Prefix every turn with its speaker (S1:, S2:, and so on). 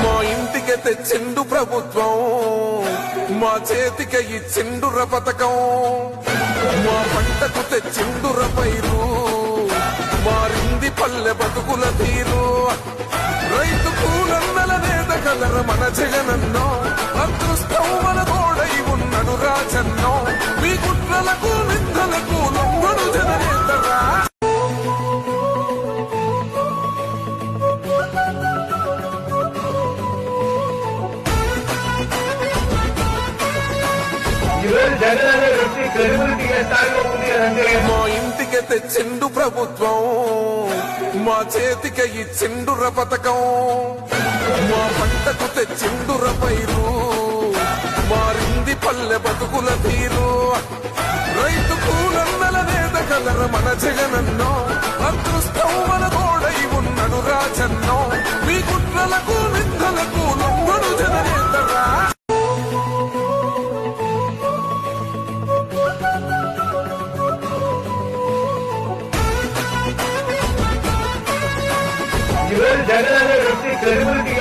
S1: మా ఇంటికి తెచ్చిండు ప్రభుత్వం, మా చేతికి ఇచ్చిండుర పథకం, మా పంటకు తెచ్చిండుర పైరు, మారింది పల్లె బతుకుల తీరు. రైతు కూలన్నల నేత కలర మన జగనన్నో, అదృష్టం మన తోడై ఉన్నడు రాజన్నో. మీ కుట్రలకు నిందలకు లొంగడు జననేతరా. మా ఇంటికి తెచ్చిండు ప్రభుత్వం, మా చేతికి ఇచ్చిండుర పథకం, మా పంటకు తెచ్చిండుర పైరు, మారింది పల్లె బతుకుల తీరు. రైతు కూలన్నల నేత కలర మన జగనన్నో, అదృష్టం మన తోడై ఉన్నడు రాజన్నో. మీ కుట్రలకు నిందలకు లొంగడు జననేతరా.
S2: జగన్ అనే వ్యక్తి క్రెడిబిలిటీ